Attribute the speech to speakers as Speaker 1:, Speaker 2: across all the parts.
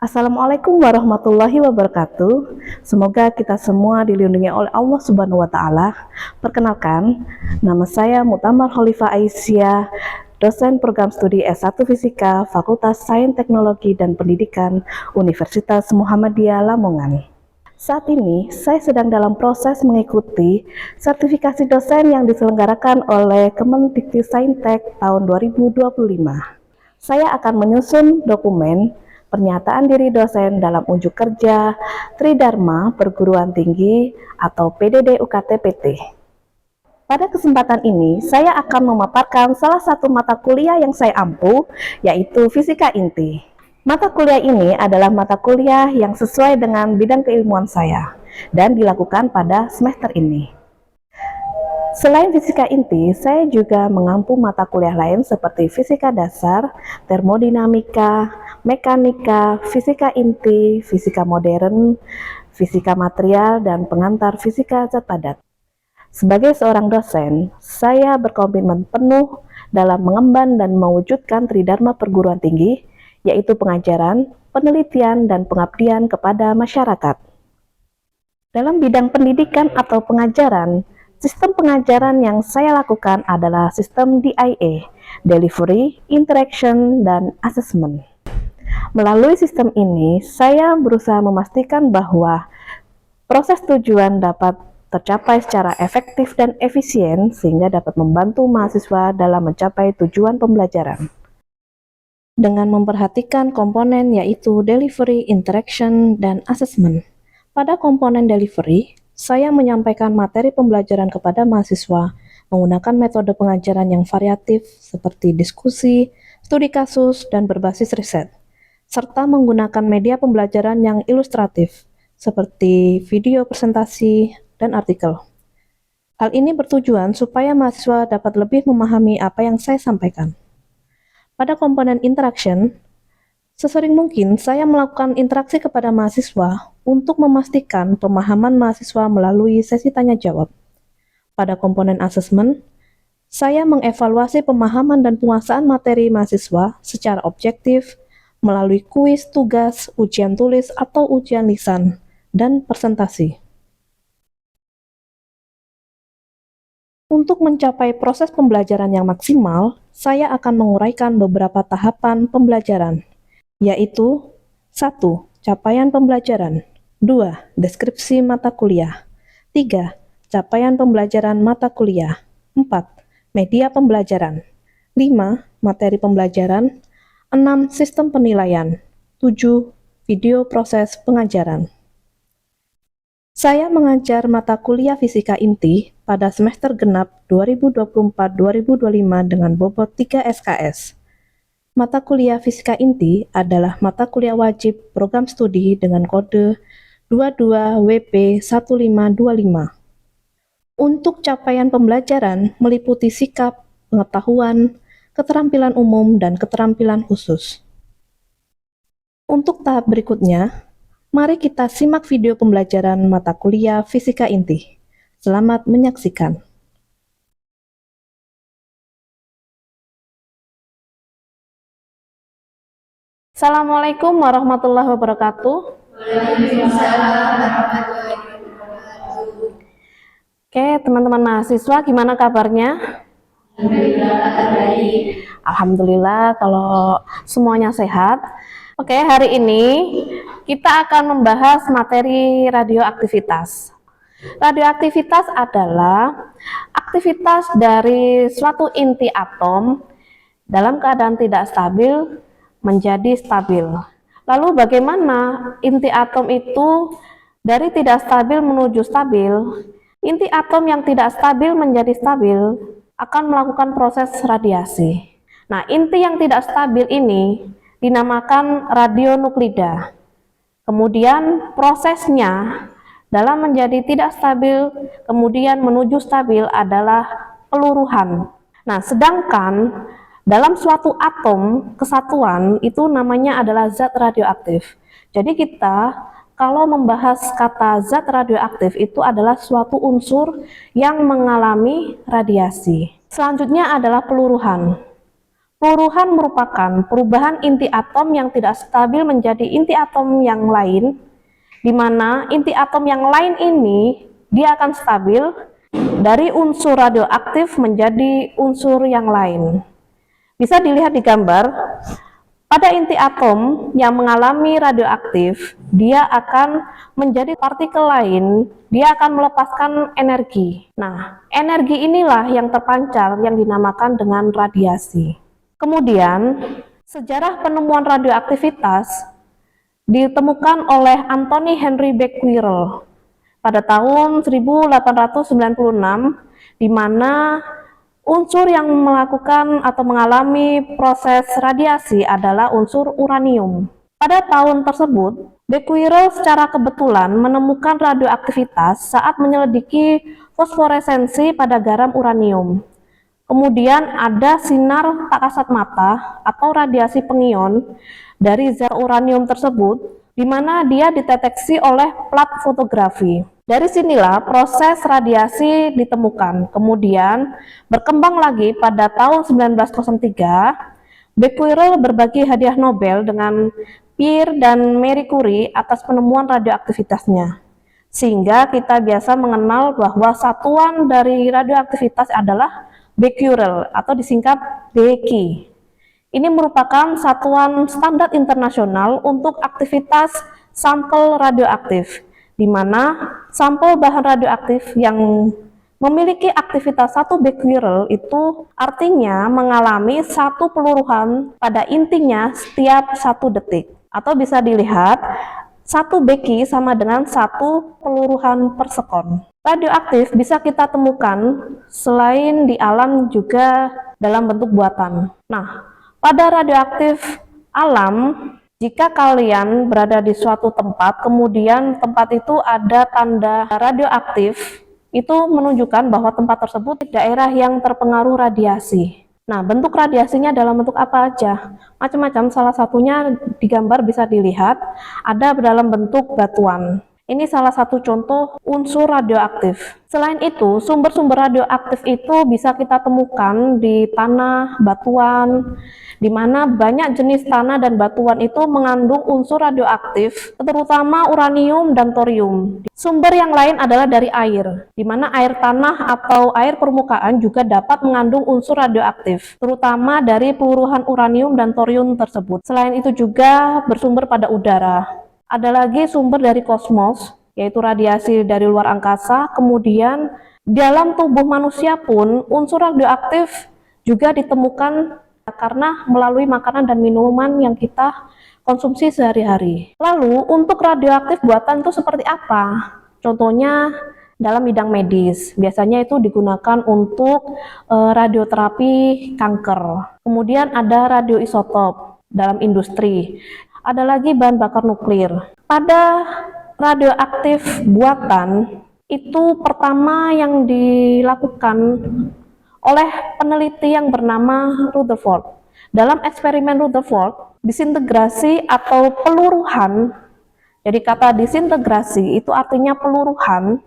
Speaker 1: Assalamualaikum warahmatullahi wabarakatuh. Semoga kita semua dilindungi oleh Allah Subhanahu wa Ta'ala. Perkenalkan, nama saya Mutamar Khalifah Aisyah, dosen program studi S1 Fisika, Fakultas Sains Teknologi dan Pendidikan, Universitas Muhammadiyah Lamongan. Saat ini, saya sedang dalam proses mengikuti sertifikasi dosen yang diselenggarakan oleh Kemendikbudristek tahun 2025. Saya akan menyusun dokumen pernyataan diri dosen dalam unjuk kerja Tridharma Perguruan Tinggi atau PDD UKT PT. Pada kesempatan ini, saya akan memaparkan salah satu mata kuliah yang saya ampu, yaitu Fisika Inti. Mata kuliah ini adalah mata kuliah yang sesuai dengan bidang keilmuan saya dan dilakukan pada semester ini. Selain fisika inti, saya juga mengampu mata kuliah lain seperti fisika dasar, termodinamika, mekanika, fisika inti, fisika modern, fisika material, dan pengantar fisika zat padat. Sebagai seorang dosen, saya berkomitmen penuh dalam mengemban dan mewujudkan Tridharma Perguruan Tinggi, yaitu pengajaran, penelitian, dan pengabdian kepada masyarakat. Dalam bidang pendidikan atau pengajaran, sistem pengajaran yang saya lakukan adalah sistem DIA, Delivery, Interaction, dan Assessment. Melalui sistem ini, saya berusaha memastikan bahwa proses tujuan dapat tercapai secara efektif dan efisien sehingga dapat membantu mahasiswa dalam mencapai tujuan pembelajaran. Dengan memperhatikan komponen yaitu Delivery, Interaction, dan Assessment. Pada komponen Delivery, saya menyampaikan materi pembelajaran kepada mahasiswa menggunakan metode pengajaran yang variatif seperti diskusi, studi kasus, dan berbasis riset, serta menggunakan media pembelajaran yang ilustratif seperti video presentasi dan artikel. Hal ini bertujuan supaya mahasiswa dapat lebih memahami apa yang saya sampaikan. Pada komponen interaction, sesering mungkin saya melakukan interaksi kepada mahasiswa untuk memastikan pemahaman mahasiswa melalui sesi tanya jawab. Pada komponen assessment, saya mengevaluasi pemahaman dan penguasaan materi mahasiswa secara objektif melalui kuis, tugas, ujian tulis atau ujian lisan, dan presentasi. Untuk mencapai proses pembelajaran yang maksimal, saya akan menguraikan beberapa tahapan pembelajaran, yaitu 1. Capaian pembelajaran, 2. Deskripsi mata kuliah, 3. Capaian pembelajaran mata kuliah, 4. Media pembelajaran, 5. Materi pembelajaran, 6. Sistem penilaian, 7. Video proses pengajaran. Saya mengajar mata kuliah Fisika Inti pada semester genap 2024-2025 dengan bobot 3 SKS. Mata kuliah Fisika Inti adalah mata kuliah wajib program studi dengan kode 22WP1525. Untuk capaian pembelajaran meliputi sikap, pengetahuan, keterampilan umum, dan keterampilan khusus. Untuk tahap berikutnya, mari kita simak video pembelajaran mata kuliah Fisika Inti. Selamat menyaksikan. Assalamualaikum warahmatullahi wabarakatuh.
Speaker 2: Waalaikumsalam warahmatullahi wabarakatuh.
Speaker 1: Oke, teman-teman mahasiswa, gimana kabarnya?
Speaker 2: Alhamdulillah baik.
Speaker 1: Alhamdulillah kalau semuanya sehat. Oke, hari ini kita akan membahas materi radioaktivitas. Radioaktivitas adalah aktivitas dari suatu inti atom dalam keadaan tidak stabil menjadi stabil. Lalu bagaimana inti atom itu dari tidak stabil menuju stabil? Inti atom yang tidak stabil menjadi stabil akan melakukan proses radiasi. Nah, inti yang tidak stabil ini dinamakan radionuklida. Kemudian prosesnya dalam menjadi tidak stabil kemudian menuju stabil adalah peluruhan. Nah, sedangkan dalam suatu atom kesatuan itu namanya adalah zat radioaktif. Jadi kita kalau membahas kata zat radioaktif itu adalah suatu unsur yang mengalami radiasi. Selanjutnya adalah peluruhan. Peluruhan merupakan perubahan inti atom yang tidak stabil menjadi inti atom yang lain, di mana inti atom yang lain ini dia akan stabil dari unsur radioaktif menjadi unsur yang lain. Bisa dilihat di gambar, pada inti atom yang mengalami radioaktif, dia akan menjadi partikel lain, dia akan melepaskan energi. Nah, energi inilah yang terpancar yang dinamakan dengan radiasi. Kemudian, sejarah penemuan radioaktivitas ditemukan oleh Anthony Henry Becquerel pada tahun 1896, di mana unsur yang melakukan atau mengalami proses radiasi adalah unsur uranium. Pada tahun tersebut, Becquerel secara kebetulan menemukan radioaktivitas saat menyelidiki fosforesensi pada garam uranium. Kemudian ada sinar tak kasat mata atau radiasi pengion dari zat uranium tersebut, di mana dia dideteksi oleh plat fotografi. Dari sinilah proses radiasi ditemukan. Kemudian berkembang lagi pada tahun 1903, Becquerel berbagi hadiah Nobel dengan Pierre dan Marie Curie atas penemuan radioaktivitasnya. Sehingga kita biasa mengenal bahwa satuan dari radioaktivitas adalah Becquerel atau disingkat Becky. Ini merupakan satuan standar internasional untuk aktivitas sampel radioaktif, di mana sampel bahan radioaktif yang memiliki aktivitas 1 Becquerel itu artinya mengalami satu peluruhan pada intinya setiap 1 detik. Atau bisa dilihat, 1 Becky sama dengan 1 peluruhan per sekon. Radioaktif bisa kita temukan selain di alam juga dalam bentuk buatan. Nah, pada radioaktif alam, jika kalian berada di suatu tempat, kemudian tempat itu ada tanda radioaktif, itu menunjukkan bahwa tempat tersebut daerah yang terpengaruh radiasi. Nah, bentuk radiasinya dalam bentuk apa aja? Macam-macam, salah satunya di gambar bisa dilihat, ada dalam bentuk batuan. Ini salah satu contoh unsur radioaktif. Selain itu, sumber-sumber radioaktif itu bisa kita temukan di tanah, batuan, di mana banyak jenis tanah dan batuan itu mengandung unsur radioaktif, terutama uranium dan thorium. Sumber yang lain adalah dari air, di mana air tanah atau air permukaan juga dapat mengandung unsur radioaktif, terutama dari peluruhan uranium dan thorium tersebut. Selain itu juga bersumber pada udara. Ada lagi sumber dari kosmos, yaitu radiasi dari luar angkasa. Kemudian dalam tubuh manusia pun unsur radioaktif juga ditemukan karena melalui makanan dan minuman yang kita konsumsi sehari-hari. Lalu untuk radioaktif buatan itu seperti apa? Contohnya dalam bidang medis, biasanya itu digunakan untuk radioterapi kanker. Kemudian ada radioisotop dalam industri. Ada lagi bahan bakar nuklir. Pada radioaktif buatan, itu pertama yang dilakukan oleh peneliti yang bernama Rutherford. Dalam eksperimen Rutherford, disintegrasi atau peluruhan, jadi kata disintegrasi itu artinya peluruhan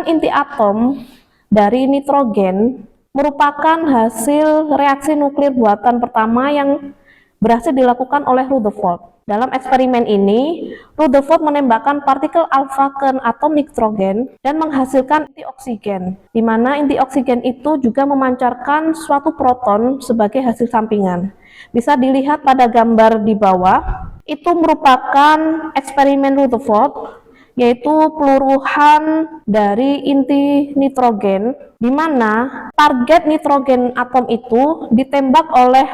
Speaker 1: inti atom dari nitrogen merupakan hasil reaksi nuklir buatan pertama yang berhasil dilakukan oleh Rutherford. Dalam eksperimen ini, Rutherford menembakkan partikel alfa ke atom nitrogen dan menghasilkan inti oksigen, di mana inti oksigen itu juga memancarkan suatu proton sebagai hasil sampingan. Bisa dilihat pada gambar di bawah, itu merupakan eksperimen Rutherford, yaitu peluruhan dari inti nitrogen, di mana target nitrogen atom itu ditembak oleh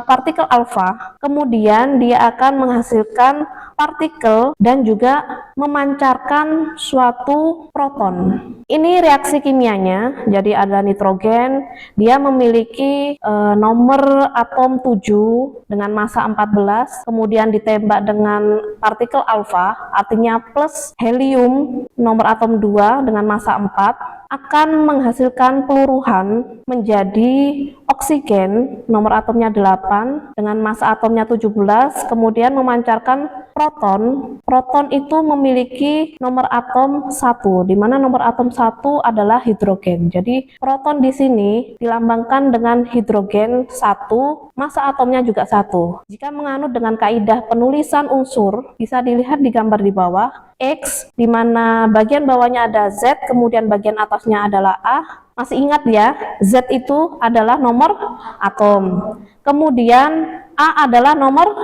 Speaker 1: partikel alfa, kemudian dia akan menghasilkan partikel dan juga memancarkan suatu proton. Ini reaksi kimianya, jadi ada nitrogen, dia memiliki nomor atom 7 dengan massa 14, kemudian ditembak dengan partikel alfa, artinya plus helium nomor atom 2 dengan massa 4, akan menghasilkan peluruhan menjadi oksigen nomor atomnya 8 dengan massa atomnya 17, kemudian memancarkan proton itu memiliki nomor atom 1, di mana nomor atom 1 adalah hidrogen. Jadi proton di sini dilambangkan dengan hidrogen 1, massa atomnya juga 1. Jika menganut dengan kaidah penulisan unsur, bisa dilihat di gambar di bawah, X, di mana bagian bawahnya ada Z, kemudian bagian atasnya adalah A. Masih ingat ya, Z itu adalah nomor atom. Kemudian A adalah nomor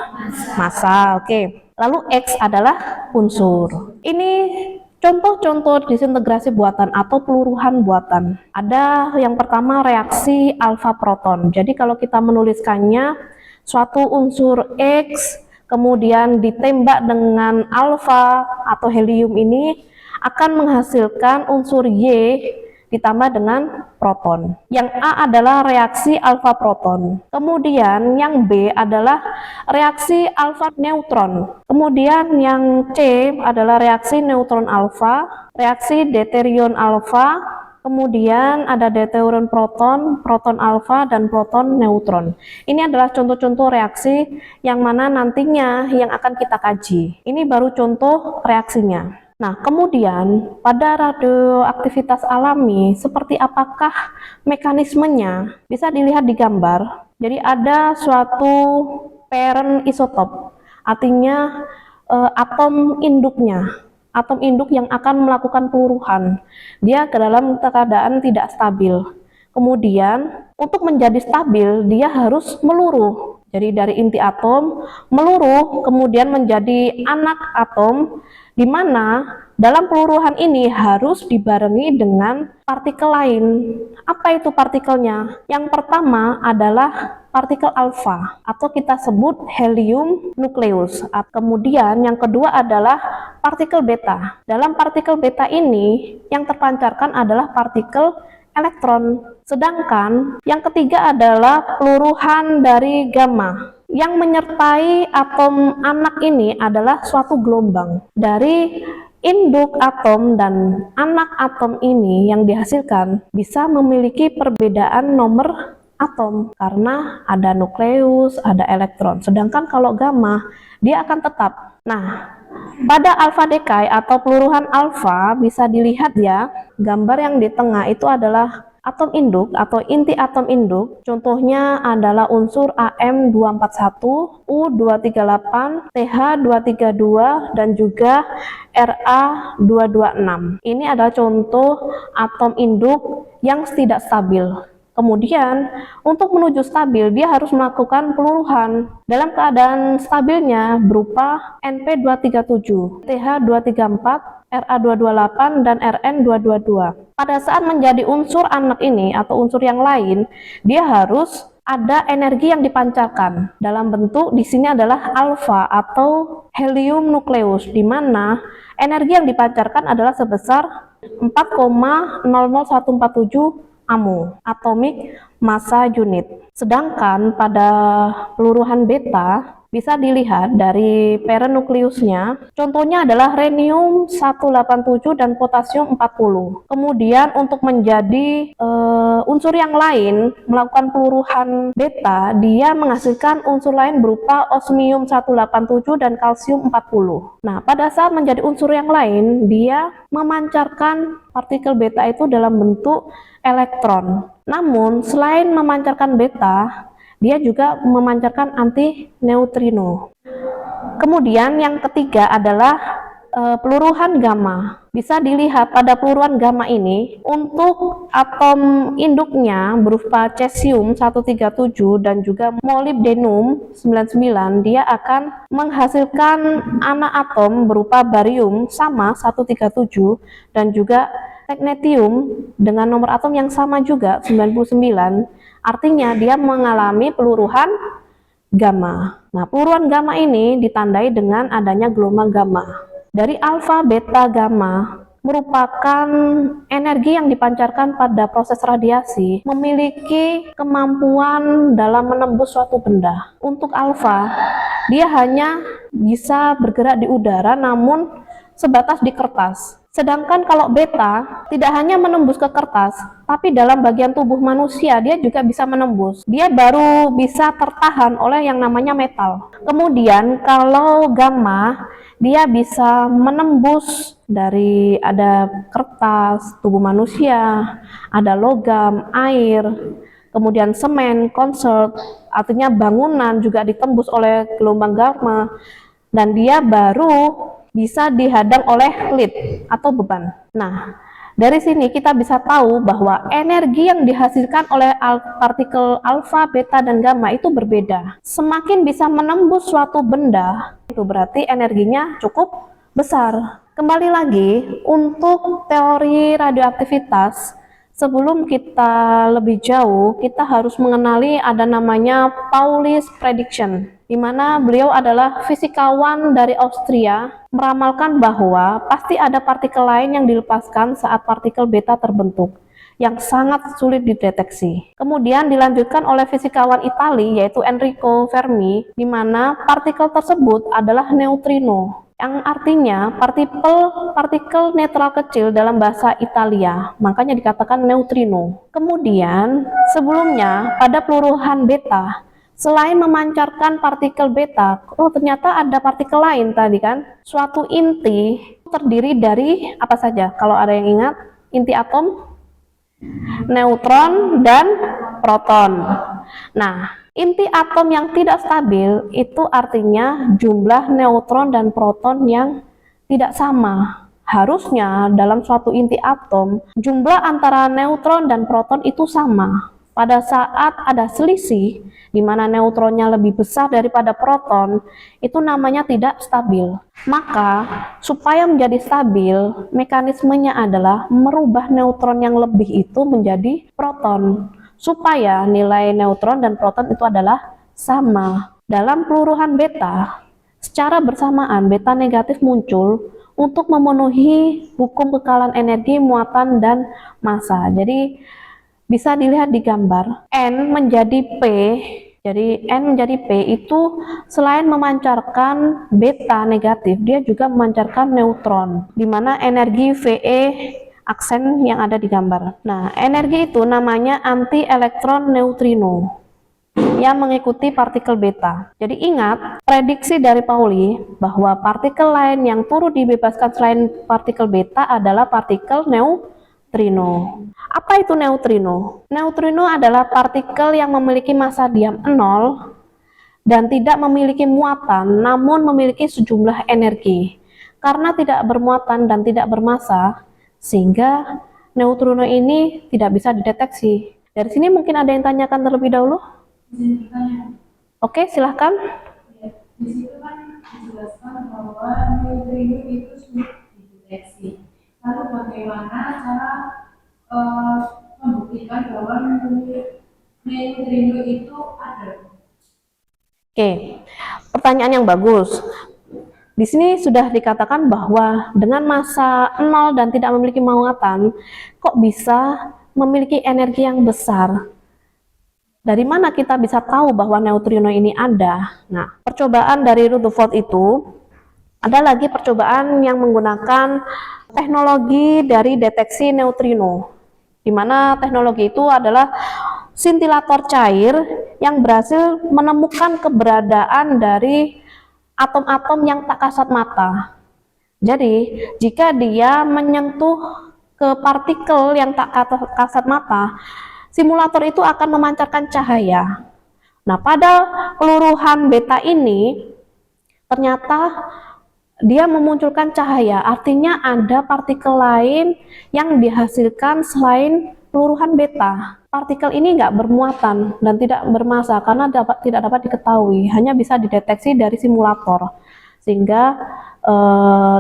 Speaker 1: massa. Oke. Lalu X adalah unsur. Ini contoh-contoh disintegrasi buatan atau peluruhan buatan. Ada yang pertama reaksi alfa proton. Jadi kalau kita menuliskannya, suatu unsur X kemudian ditembak dengan alfa atau helium ini akan menghasilkan unsur Y ditambah dengan proton. Yang A adalah reaksi alfa proton. Kemudian yang B adalah reaksi alfa neutron. Kemudian yang C adalah reaksi neutron alfa, reaksi deuterium alfa, kemudian ada deuterium proton, proton alfa, dan proton neutron. Ini adalah contoh-contoh reaksi yang mana nantinya yang akan kita kaji. Ini baru contoh reaksinya. Nah, kemudian pada radioaktivitas alami, seperti apakah mekanismenya? Bisa dilihat di gambar. Jadi ada suatu parent isotop, artinya atom induknya. Atom induk yang akan melakukan peluruhan. Dia ke dalam keadaan tidak stabil. Kemudian, untuk menjadi stabil, dia harus meluruh. Jadi dari inti atom, meluruh, kemudian menjadi anak atom, di mana dalam peluruhan ini harus dibarengi dengan partikel lain. Apa itu partikelnya? Yang pertama adalah partikel alfa, atau kita sebut helium nukleus. Kemudian yang kedua adalah partikel beta. Dalam partikel beta ini, yang terpancarkan adalah partikel elektron. Sedangkan yang ketiga adalah peluruhan dari gamma. Yang menyertai atom anak ini adalah suatu gelombang. Dari induk atom dan anak atom ini yang dihasilkan bisa memiliki perbedaan nomor atom karena ada nukleus, ada elektron. Sedangkan kalau gamma, dia akan tetap. Nah, pada alpha decay atau peluruhan alfa bisa dilihat ya, gambar yang di tengah itu adalah atom induk atau inti atom induk. Contohnya adalah unsur Am241, U238, Th232, dan juga Ra226. Ini adalah contoh atom induk yang tidak stabil. Kemudian, untuk menuju stabil, dia harus melakukan peluruhan. Dalam keadaan stabilnya berupa Np237, Th234, Ra228, dan Rn222. Pada saat menjadi unsur anak ini atau unsur yang lain, dia harus ada energi yang dipancarkan. Dalam bentuk di sini adalah alfa atau helium nukleus, di mana energi yang dipancarkan adalah sebesar 4,00147 AMU, atomic massa unit. Sedangkan pada peluruhan beta bisa dilihat dari parent nukleusnya, contohnya adalah rhenium 187 dan potasium 40. Kemudian untuk menjadi unsur yang lain melakukan peluruhan beta, dia menghasilkan unsur lain berupa osmium 187 dan kalsium 40. Nah, pada saat menjadi unsur yang lain, dia memancarkan partikel beta itu dalam bentuk elektron. Namun, selain memancarkan beta, dia juga memancarkan antineutrino. Kemudian yang ketiga adalah peluruhan gamma. Bisa dilihat pada peluruhan gamma ini, untuk atom induknya berupa cesium 137 dan juga molybdenum 99, dia akan menghasilkan anak atom berupa barium sama 137 dan juga teknetium dengan nomor atom yang sama juga 99. Artinya dia mengalami peluruhan gamma. Nah, peluruhan gamma ini ditandai dengan adanya gelombang gamma. Dari alfa, beta, gamma merupakan energi yang dipancarkan pada proses radiasi, memiliki kemampuan dalam menembus suatu benda. Untuk alfa, dia hanya bisa bergerak di udara namun sebatas di kertas. Sedangkan kalau beta tidak hanya menembus ke kertas, tapi dalam bagian tubuh manusia dia juga bisa menembus. Dia baru bisa tertahan oleh yang namanya metal. Kemudian kalau gamma, dia bisa menembus dari ada kertas, tubuh manusia, ada logam, air, kemudian semen, konsert, artinya bangunan juga ditembus oleh gelombang gamma, dan dia baru bisa dihadang oleh lead atau beban. Nah, dari sini kita bisa tahu bahwa energi yang dihasilkan oleh partikel alfa, beta, dan gamma itu berbeda. Semakin bisa menembus suatu benda, itu berarti energinya cukup besar. Kembali lagi, untuk teori radioaktivitas, sebelum kita lebih jauh, kita harus mengenali ada namanya Pauli's Prediction, di mana beliau adalah fisikawan dari Austria, meramalkan bahwa pasti ada partikel lain yang dilepaskan saat partikel beta terbentuk, yang sangat sulit dideteksi. Kemudian dilanjutkan oleh fisikawan Itali, yaitu Enrico Fermi, di mana partikel tersebut adalah neutrino, yang artinya partikel netral kecil dalam bahasa Italia, makanya dikatakan neutrino. Kemudian sebelumnya pada peluruhan beta, selain memancarkan partikel beta, ternyata ada partikel lain tadi kan. Suatu inti terdiri dari apa saja? Kalau ada yang ingat, inti atom, neutron, dan proton. Nah, inti atom yang tidak stabil itu artinya jumlah neutron dan proton yang tidak sama. Harusnya dalam suatu inti atom, jumlah antara neutron dan proton itu sama. Pada saat ada selisih, di mana neutronnya lebih besar daripada proton, itu namanya tidak stabil. Maka, supaya menjadi stabil, mekanismenya adalah merubah neutron yang lebih itu menjadi proton, supaya nilai neutron dan proton itu adalah sama. Dalam peluruhan beta, secara bersamaan beta negatif muncul untuk memenuhi hukum kekalan energi, muatan, dan massa. Jadi bisa dilihat di gambar, N menjadi P. Jadi N menjadi P itu selain memancarkan beta negatif, dia juga memancarkan neutron, di mana energi VE aksen yang ada di gambar. Nah, energi itu namanya anti elektron neutrino yang mengikuti partikel beta. Jadi ingat, prediksi dari Pauli bahwa partikel lain yang turut dibebaskan selain partikel beta adalah partikel neutrino. Apa itu neutrino? Neutrino adalah partikel yang memiliki massa diam 0 dan tidak memiliki muatan, namun memiliki sejumlah energi. Karena tidak bermuatan dan tidak bermassa, sehingga neutrino ini tidak bisa dideteksi. Dari sini mungkin ada yang tanyakan terlebih dahulu? Oke, silahkan.
Speaker 2: Di situ kan dijelaskan bahwa neutrino itu sulit dideteksi. Lalu bagaimana cara membuktikan bahwa neutrino itu ada?
Speaker 1: Oke, pertanyaan yang bagus. Di sini sudah dikatakan bahwa dengan massa 0 dan tidak memiliki muatan, kok bisa memiliki energi yang besar? Dari mana kita bisa tahu bahwa neutrino ini ada? Nah, percobaan dari Rutherford itu, ada lagi percobaan yang menggunakan teknologi dari deteksi neutrino, di mana teknologi itu adalah scintillator cair yang berhasil menemukan keberadaan dari atom-atom yang tak kasat mata. Jadi, jika dia menyentuh ke partikel yang tak kasat mata, simulator itu akan memancarkan cahaya. Nah, pada peluruhan beta ini, ternyata dia memunculkan cahaya, artinya ada partikel lain yang dihasilkan selain peluruhan beta. Partikel ini nggak bermuatan dan tidak bermassa karena tidak dapat diketahui, hanya bisa dideteksi dari simulator. Sehingga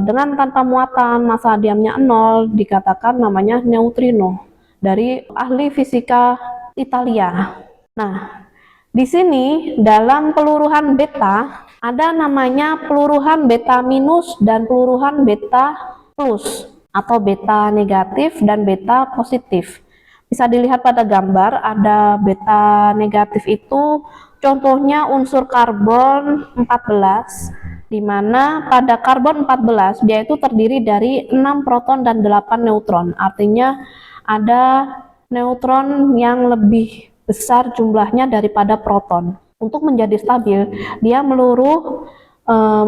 Speaker 1: dengan tanpa muatan, massa diamnya 0, dikatakan namanya neutrino dari ahli fisika Italia. Nah, di sini dalam peluruhan beta ada namanya peluruhan beta minus dan peluruhan beta plus atau beta negatif dan beta positif. Bisa dilihat pada gambar, ada beta negatif itu contohnya unsur karbon 14, di mana pada karbon 14 dia itu terdiri dari 6 proton dan 8 neutron. Artinya ada neutron yang lebih besar jumlahnya daripada proton. Untuk menjadi stabil, dia meluruh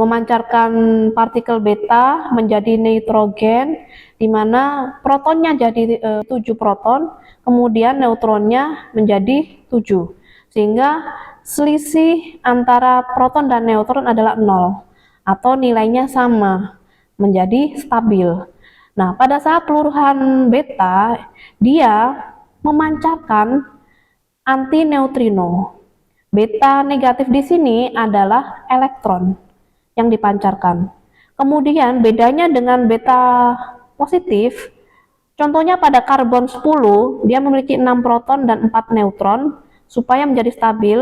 Speaker 1: memancarkan partikel beta menjadi nitrogen, di mana protonnya jadi 7 proton, kemudian neutronnya menjadi 7, sehingga selisih antara proton dan neutron adalah 0 atau nilainya sama, menjadi stabil. Nah, pada saat peluruhan beta, dia memancarkan antineutrino. Beta negatif di sini adalah elektron yang dipancarkan. Kemudian bedanya dengan beta positif, contohnya pada karbon 10, dia memiliki 6 proton dan 4 neutron. Supaya menjadi stabil,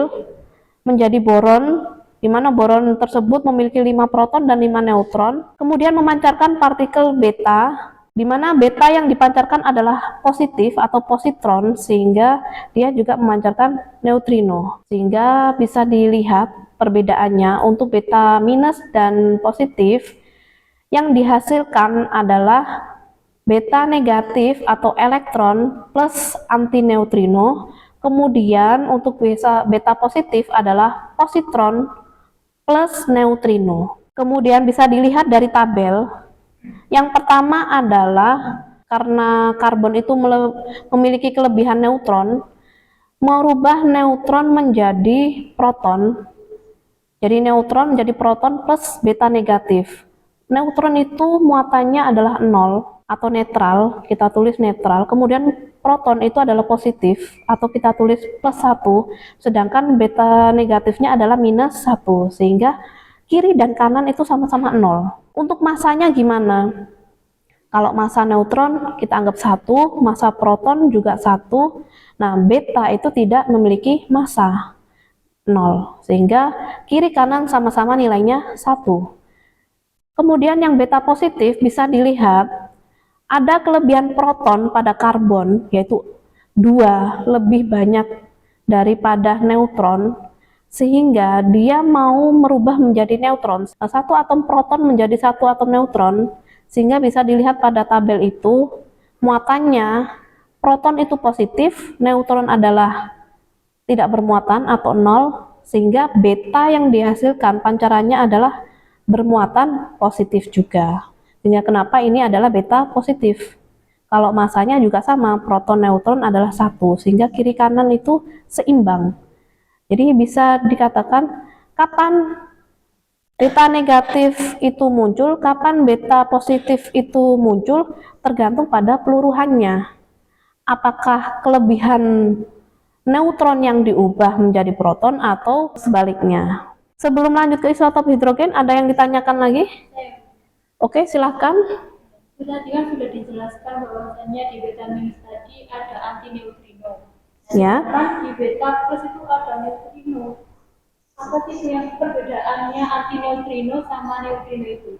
Speaker 1: menjadi boron, di mana boron tersebut memiliki 5 proton dan 5 neutron. Kemudian memancarkan partikel beta, di mana beta yang dipancarkan adalah positif atau positron, sehingga dia juga memancarkan neutrino. Sehingga bisa dilihat perbedaannya untuk beta minus dan positif, yang dihasilkan adalah beta negatif atau elektron plus antineutrino. Kemudian untuk beta positif adalah positron plus neutrino. Kemudian bisa dilihat dari tabel. Yang pertama adalah karena karbon itu memiliki kelebihan neutron, merubah neutron menjadi proton. Jadi neutron menjadi proton plus beta negatif. Neutron itu muatannya adalah 0 atau netral, kita tulis netral. Kemudian proton itu adalah positif atau kita tulis plus 1, sedangkan beta negatifnya adalah minus 1, sehingga kiri dan kanan itu sama-sama 0. Untuk masanya gimana? Kalau massa neutron kita anggap 1, massa proton juga 1. Nah, beta itu tidak memiliki massa 0, sehingga kiri kanan sama-sama nilainya 1. Kemudian yang beta positif bisa dilihat ada kelebihan proton pada karbon, yaitu 2 lebih banyak daripada neutron, sehingga dia mau merubah menjadi neutron. Satu atom proton menjadi satu atom neutron, sehingga bisa dilihat pada tabel itu muatannya proton itu positif, neutron adalah tidak bermuatan atau 0, sehingga beta yang dihasilkan pancarannya adalah bermuatan positif juga. Sehingga kenapa ini adalah beta positif. Kalau masanya juga sama, proton neutron adalah 1, sehingga kiri kanan itu seimbang. Jadi bisa dikatakan kapan beta negatif itu muncul, kapan beta positif itu muncul, tergantung pada peluruhannya. Apakah kelebihan neutron yang diubah menjadi proton atau sebaliknya. Sebelum lanjut ke isotop hidrogen, ada yang ditanyakan lagi? Oke, silahkan.
Speaker 2: Tadi kan sudah dijelaskan bahwasannya di beta minus tadi ada antineutrino.
Speaker 1: Ya.
Speaker 2: Kan di beta plus itu ada neutrino. Apa sih yang perbedaannya antineutrino sama neutrino itu?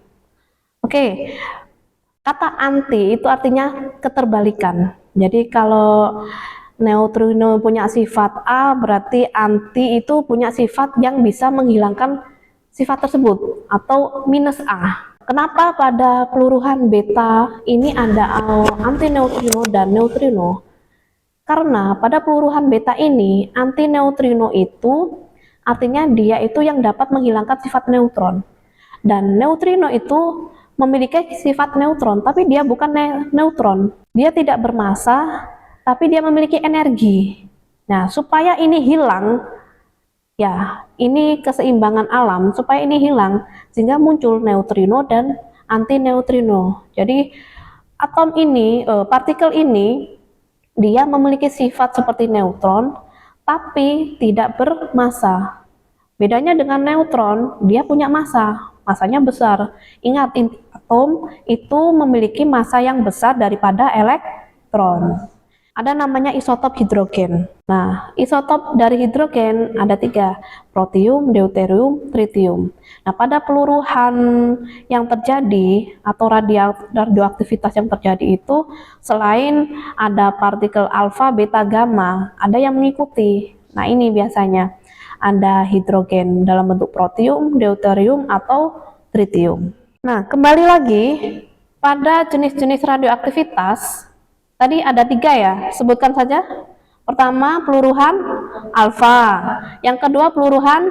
Speaker 1: Oke. Kata anti itu artinya keterbalikan. Jadi kalau neutrino punya sifat A, berarti anti itu punya sifat yang bisa menghilangkan sifat tersebut atau minus A. Kenapa pada peluruhan beta ini ada antineutrino dan neutrino? Karena pada peluruhan beta ini antineutrino itu artinya dia itu yang dapat menghilangkan sifat neutron, dan neutrino itu memiliki sifat neutron, tapi dia bukan neutron. Dia tidak bermassa, tapi dia memiliki energi. Nah, supaya ini hilang, ya, ini keseimbangan alam, supaya ini hilang, sehingga muncul neutrino dan antineutrino. Jadi, atom ini, partikel ini, dia memiliki sifat seperti neutron, tapi tidak bermassa. Bedanya dengan neutron, dia punya massa, massanya besar. Ingat, atom itu memiliki massa yang besar daripada elektron. Ada namanya isotop hidrogen. Nah, isotop dari hidrogen ada 3, protium, deuterium, tritium. Nah, pada peluruhan yang terjadi atau radioaktivitas yang terjadi itu, selain ada partikel alfa, beta, gamma, ada yang mengikuti. Nah, ini biasanya ada hidrogen dalam bentuk protium, deuterium, atau tritium. Nah, kembali lagi pada jenis-jenis radioaktivitas, tadi ada 3 ya, sebutkan saja. Pertama, peluruhan alfa, yang kedua peluruhan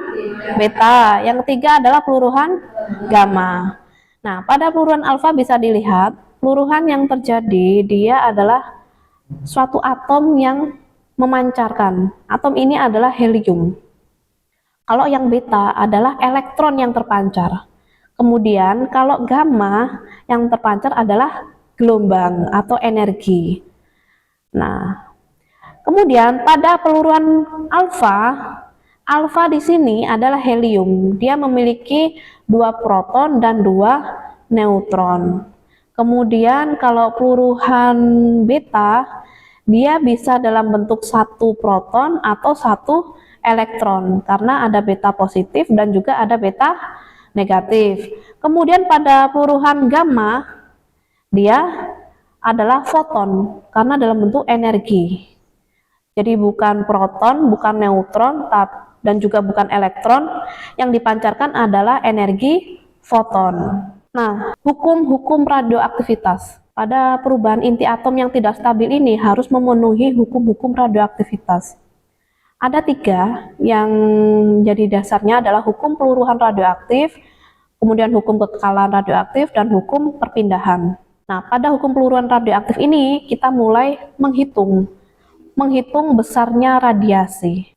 Speaker 1: beta, yang ketiga adalah peluruhan gamma. Nah, pada peluruhan alfa bisa dilihat, peluruhan yang terjadi dia adalah suatu atom yang memancarkan. Atom ini adalah helium. Kalau yang beta adalah elektron yang terpancar. Kemudian kalau gamma yang terpancar adalah gelombang atau energi. Nah, kemudian pada peluruhan alfa, alfa di sini adalah helium. Dia memiliki 2 proton dan 2 neutron. Kemudian kalau peluruhan beta, dia bisa dalam bentuk 1 proton atau 1 elektron karena ada beta positif dan juga ada beta negatif. Kemudian pada peluruhan gamma, dia adalah foton karena dalam bentuk energi. Jadi bukan proton, bukan neutron, dan juga bukan elektron. Yang dipancarkan adalah energi foton. Nah, hukum-hukum radioaktivitas. Pada perubahan inti atom yang tidak stabil ini harus memenuhi hukum-hukum radioaktivitas. Ada 3 yang jadi dasarnya adalah hukum peluruhan radioaktif, kemudian hukum kekekalan radioaktif, dan hukum perpindahan. Nah, pada hukum peluruhan radioaktif ini kita mulai menghitung besarnya radiasi.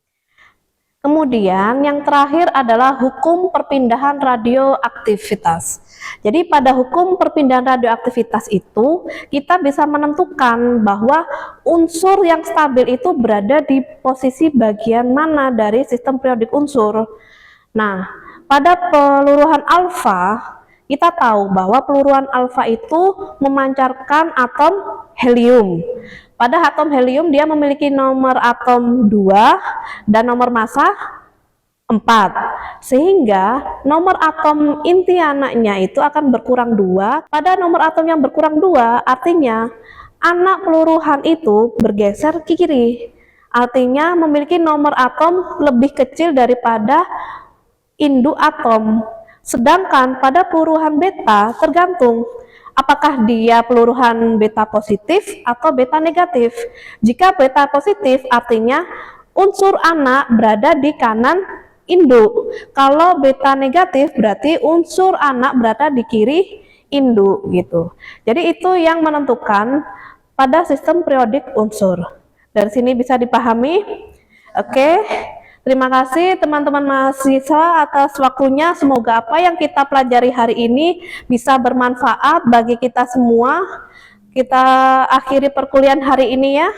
Speaker 1: Kemudian yang terakhir adalah hukum perpindahan radioaktivitas. Jadi pada hukum perpindahan radioaktivitas itu kita bisa menentukan bahwa unsur yang stabil itu berada di posisi bagian mana dari sistem periodik unsur. Nah, pada peluruhan alfa kita tahu bahwa peluruhan alfa itu memancarkan atom helium. Pada atom helium dia memiliki nomor atom 2 dan nomor massa 4. Sehingga nomor atom inti anaknya itu akan berkurang 2. Pada nomor atom yang berkurang 2 artinya anak peluruhan itu bergeser ke kiri. Artinya memiliki nomor atom lebih kecil daripada induk atom. Sedangkan pada peluruhan beta tergantung apakah dia peluruhan beta positif atau beta negatif. Jika beta positif artinya unsur anak berada di kanan induk. Kalau beta negatif berarti unsur anak berada di kiri induk gitu. Jadi itu yang menentukan pada sistem periodik unsur. Dari sini bisa dipahami. Oke. Terima kasih teman-teman mahasiswa atas waktunya. Semoga apa yang kita pelajari hari ini bisa bermanfaat bagi kita semua. Kita akhiri perkuliahan hari ini ya.